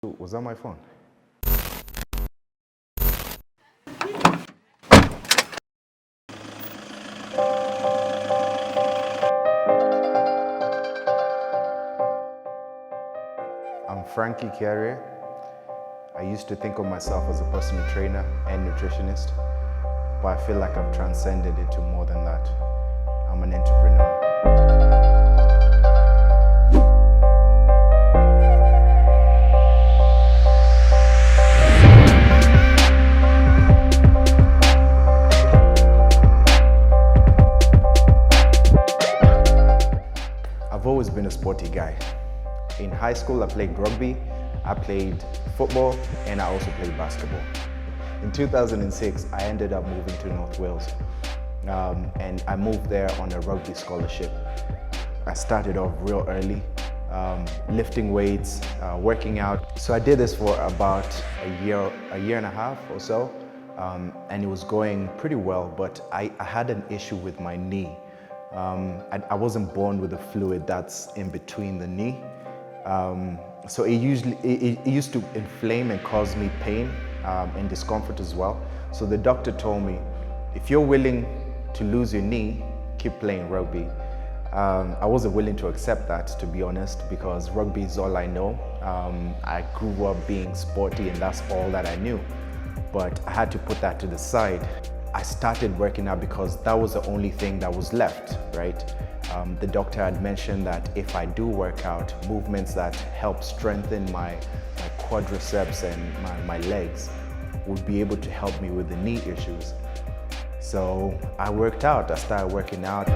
Was that my phone? I'm Frankie Carrier. I used to think of myself as a personal trainer and nutritionist, but I feel like I've transcended into more than that. I'm an entrepreneur. I've always been a sporty guy. In high school, I played rugby, I played football, and I also played basketball. In 2006, I ended up moving to North Wales, and I moved there on a rugby scholarship. I started off real early, lifting weights, working out. So I did this for about a year and a half or so, and it was going pretty well, but I had an issue with my knee. I wasn't born with a fluid that's in between the knee. So it used to inflame and cause me pain and discomfort as well. So the doctor told me, if you're willing to lose your knee, keep playing rugby. I wasn't willing to accept that, to be honest, because rugby is all I know. I grew up being sporty and that's all that I knew. But I had to put that to the side. I started working out because that was the only thing that was left, right? The doctor had mentioned that if I do work out, movements that help strengthen my quadriceps and my legs would be able to help me with the knee issues. So I worked out, I started working out.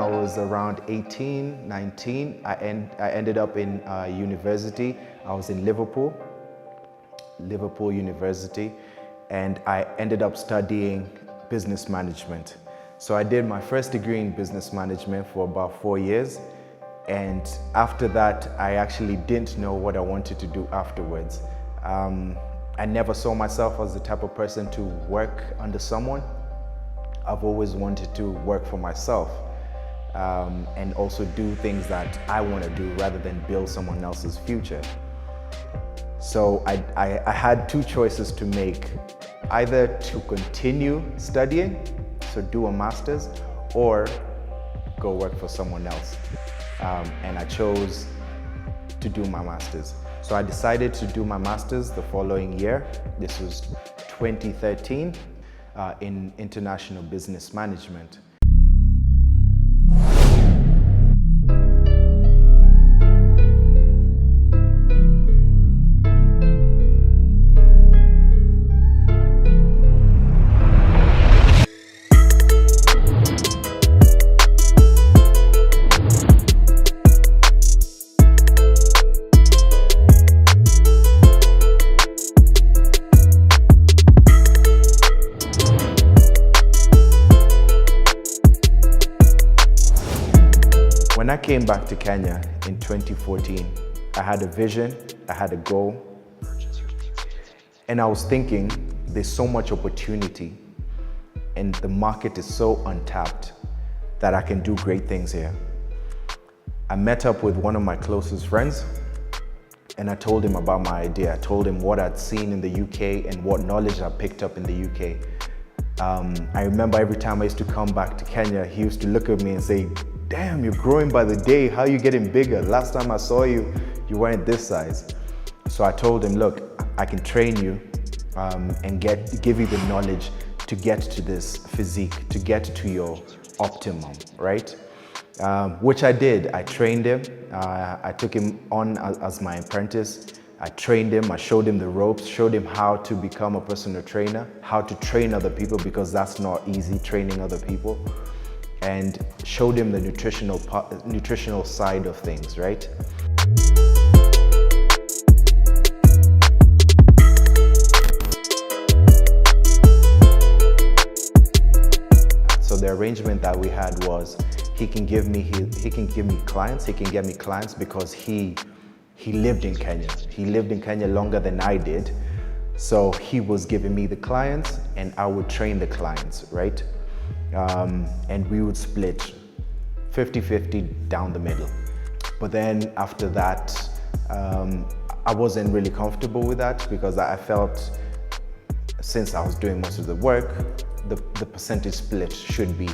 I was around 18, 19. I ended up in university. I was in Liverpool University, and I ended up studying business management. So I did my first degree in business management for about 4 years. And after that, I actually didn't know what I wanted to do afterwards. I never saw myself as the type of person to work under someone. I've always wanted to work for myself. And also do things that I want to do rather than build someone else's future. So I had two choices to make, either to continue studying, so do a master's, or go work for someone else. And I chose to do my master's. So I decided to do my master's the following year. This was 2013 in international business management. When I came back to Kenya in 2014, I had a vision, I had a goal, and I was thinking there's so much opportunity and the market is so untapped that I can do great things here. I met up with one of my closest friends and I told him about my idea. I told him what I'd seen in the UK and what knowledge I picked up in the UK. I remember every time I used to come back to Kenya, he used to look at me and say, "Damn, you're growing by the day. How are you getting bigger? Last time I saw you, you weren't this size." So I told him, look, I can train you and give you the knowledge to get to this physique, to get to your optimum, right? Which I did. I trained him. I took him on as my apprentice. I trained him, I showed him the ropes, showed him how to become a personal trainer, how to train other people, because that's not easy, training other people, and showed him the nutritional side of things, right? So the arrangement that we had was he can give me clients, he can get me clients because he he lived in Kenya. He lived in Kenya longer than I did. So he was giving me the clients and I would train the clients, right? And we would split 50-50 down the middle. But then after that, I wasn't really comfortable with that because I felt since I was doing most of the work, the percentage split should be,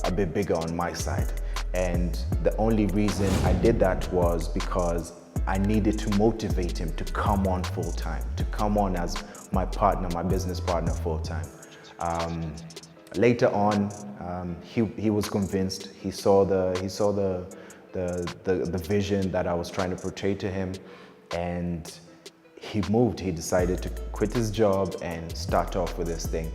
a bit bigger on my side. And the only reason I did that was because I needed to motivate him to come on full time, to come on as my partner, my business partner full time. Later on, he was convinced. He saw the vision that I was trying to portray to him, and he moved. He decided to quit his job and start off with this thing.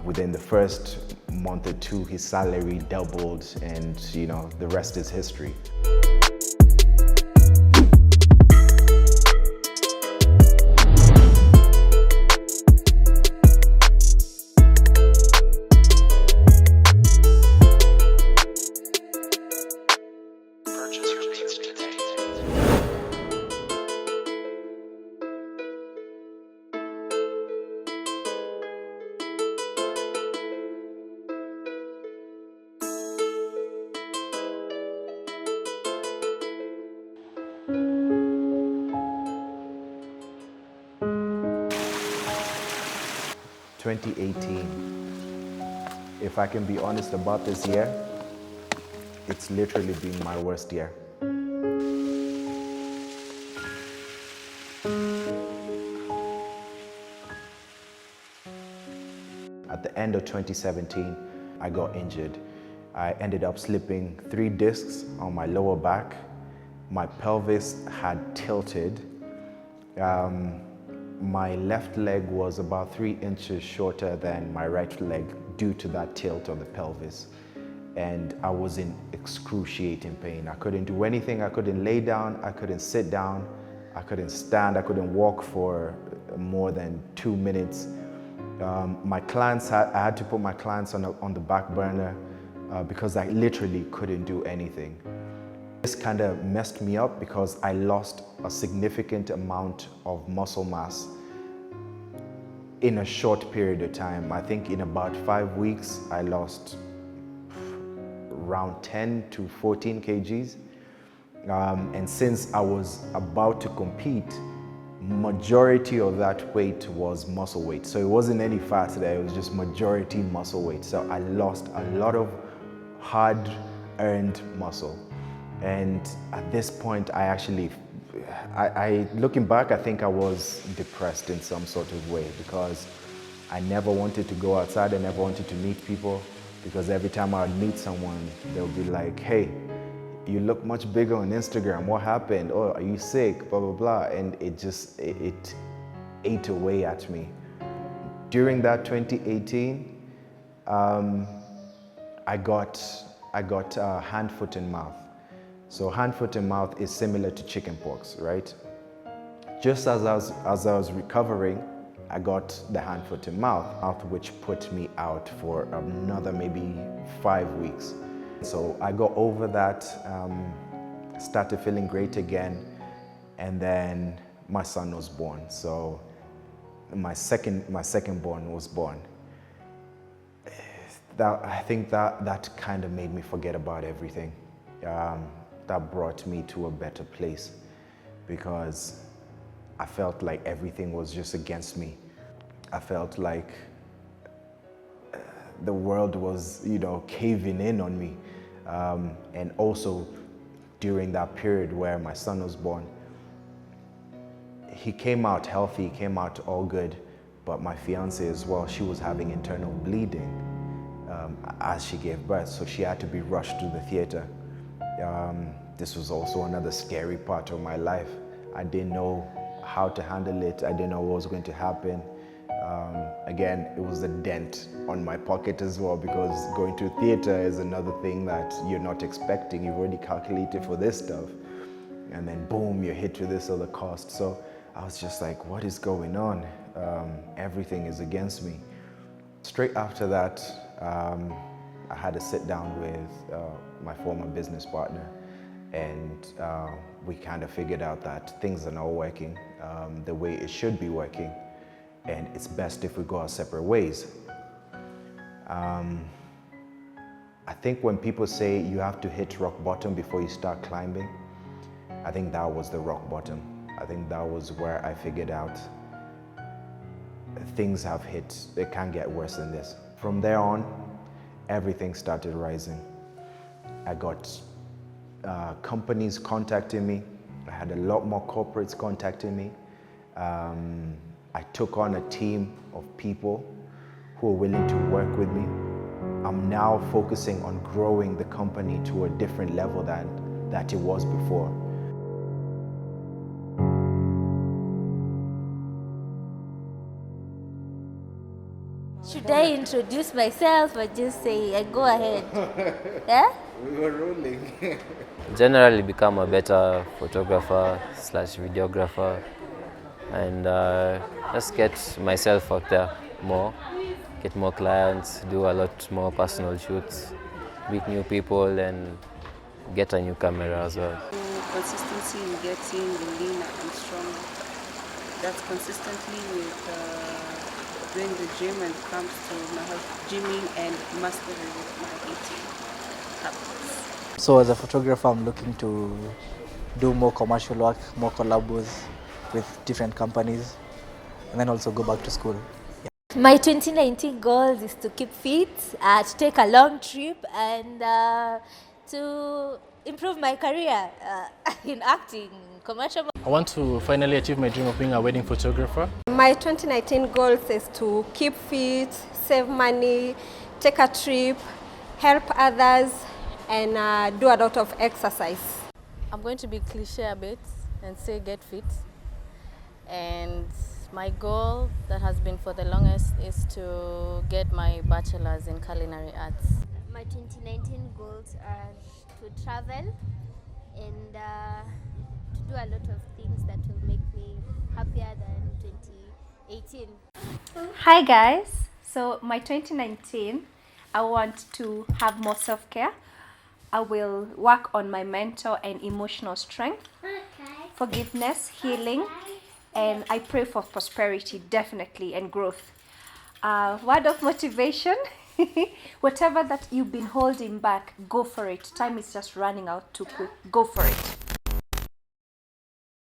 Within the first month or two, his salary doubled, and the rest is history. Purchase your beats today. (2018). If I can be honest about this year, it's literally been my worst year. At the end of 2017, I got injured. I ended up slipping 3 discs on my lower back. My pelvis had tilted. My left leg was about 3 inches shorter than my right leg due to that tilt on the pelvis. And I was in excruciating pain. I couldn't do anything. I couldn't lay down. I couldn't sit down. I couldn't stand. I couldn't walk for more than 2 minutes. My clients, I had to put my clients on the back burner because I literally couldn't do anything. This kind of messed me up because I lost a significant amount of muscle mass in a short period of time. I think in about 5 weeks, I lost around 10 to 14 kgs. And since I was about to compete, majority of that weight was muscle weight. So it wasn't any fat there, it was just majority muscle weight. So I lost a lot of hard-earned muscle. And at this point, looking back, I think I was depressed in some sort of way because I never wanted to go outside. I never wanted to meet people because every time I would meet someone, they'll be like, hey, you look much bigger on Instagram. What happened? Oh, are you sick? Blah, blah, blah. And it ate away at me. During that 2018, I got hand, foot, and mouth. So hand, foot, and mouth is similar to chickenpox, right? Just as I was recovering, I got the hand, foot, and mouth, which put me out for another maybe 5 weeks. So I got over that, started feeling great again, and then my son was born. So my second born was born. I think that kind of made me forget about everything. That brought me to a better place because I felt like everything was just against me. I felt like the world was, caving in on me. And also during that period where my son was born, he came out healthy, he came out all good, but my fiance as well, she was having internal bleeding as she gave birth, so she had to be rushed to the theater. This was also another scary part of my life. I didn't know how to handle it. I didn't know what was going to happen. Again, it was a dent on my pocket as well because going to a theater is another thing that you're not expecting. You've already calculated for this stuff. And then boom, you're hit with this other cost. So I was just like, what is going on? Everything is against me. Straight after that, I had a sit down with my former business partner, and we kind of figured out that things are not working the way it should be working, and it's best if we go our separate ways. I think when people say you have to hit rock bottom before you start climbing, I think that was the rock bottom. I think that was where I figured out things have hit, it can't get worse than this. From there on, everything started rising. I got companies contacting me. I had a lot more corporates contacting me. I took on a team of people who are willing to work with me. I'm now focusing on growing the company to a different level than that it was before. Should I introduce myself or just say, go ahead? Yeah? We were rolling. Generally become a better photographer / videographer, and just get myself out there more, get more clients, do a lot more personal shoots, meet new people, and get a new camera as well. Consistency in getting the leaner and stronger. That's consistently with doing the gym and comes to my health, gymming and mastering with my eating habits. So as a photographer, I'm looking to do more commercial work, more collabs with different companies, and then also go back to school. My 2019 goals is to keep fit, to take a long trip, and to improve my career in acting, commercial. I want to finally achieve my dream of being a wedding photographer. My 2019 goals is to keep fit, save money, take a trip, help others, and do a lot of exercise. I'm going to be cliche a bit and say get fit. And my goal that has been for the longest is to get my bachelor's in culinary arts. My 2019 goals are to travel and to do a lot of things that will make me happier than 2018. Hi guys, so my 2019, I want to have more self-care. I will work on my mental and emotional strength, forgiveness, healing, and I pray for prosperity, definitely, and growth. Word of motivation, whatever that you've been holding back, go for it. Time is just running out too quick. Go for it.